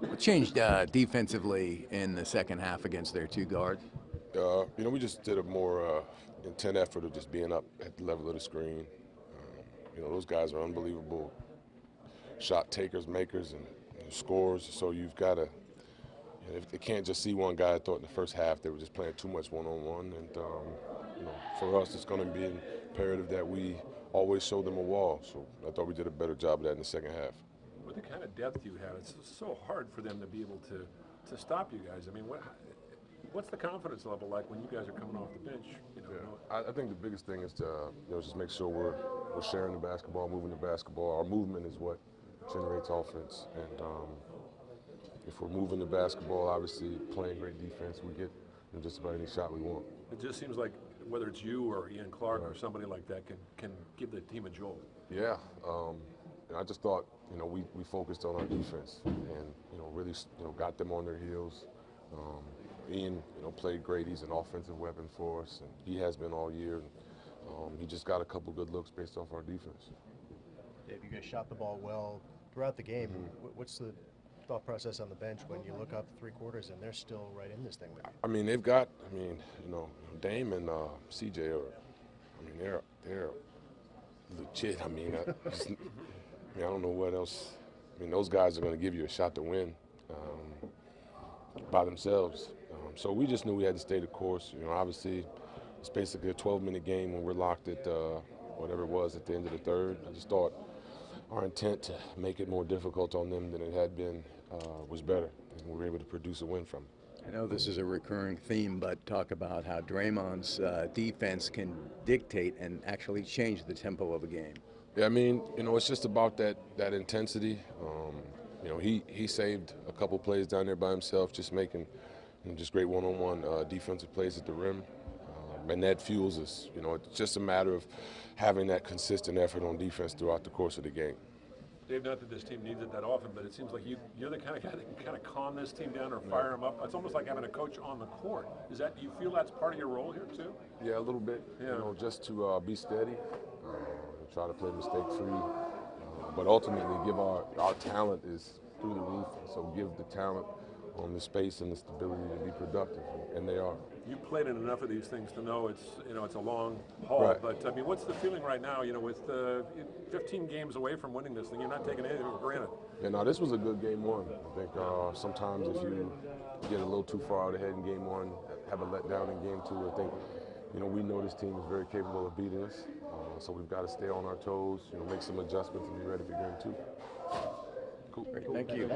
What changed defensively in the second half against their two guards? We just did a more intent effort of just being up at the level of the screen. Those guys are unbelievable shot takers, makers, and scorers. So you've got to, they can't just see one guy. I thought in the first half they were just playing too much one-on-one, and for us, it's going to be imperative that we always show them a wall. So I thought we did a better job of that in the second half. With the kind of depth you have, it's so hard for them to be able to stop you guys. I mean, what's the confidence level like when you guys are coming off the bench? I think the biggest thing is to just make sure we're sharing the basketball, moving the basketball. Our movement is what generates offense, and if we're moving the basketball, obviously playing great defense, we get just about any shot we want. It just seems like whether it's you or Ian Clark or somebody like that can give the team a jolt. Yeah, I just thought we focused on our defense and really got them on their heels. Ian played great. He's an offensive weapon for us, and he has been all year. He just got a couple good looks based off our defense. Dave, you guys shot the ball well throughout the game. What's the thought process on the bench when you look up three quarters and they're still right in this thing with you? I mean, they've got. Dame and CJ are. They're legit. I don't know what else. Those guys are going to give you a shot to win by themselves. So we just knew we had to stay the course. Obviously, it's basically a 12-minute game when we're locked at whatever it was at the end of the third. I just thought our intent to make it more difficult on them than it had been was better, and we were able to produce a win from it. I know this is a recurring theme, but talk about how Draymond's defense can dictate and actually change the tempo of a game. Yeah, it's just about that intensity. He saved a couple plays down there by himself, just making just great one-on-one defensive plays at the rim. And that fuels us. It's just a matter of having that consistent effort on defense throughout the course of the game. Dave, not that this team needs it that often, but it seems like you're the kind of guy that can kind of calm this team down or fire them up. It's almost like having a coach on the court. Do you feel that's part of your role here too? Yeah, a little bit. Yeah. Just to be steady, try to play mistake-free, but ultimately give our talent is through the roof. So give the talent on the space and the stability to be productive, and they are. You played in enough of these things to know it's a long haul. Right. But what's the feeling right now? With 15 games away from winning this thing, you're not taking anything for granted. Yeah, no, this was a good game one. I think sometimes if you get a little too far out ahead in game one, have a letdown in game two, I think we know this team is very capable of beating us. So we've got to stay on our toes, make some adjustments and be ready for game two. Cool. Thank you.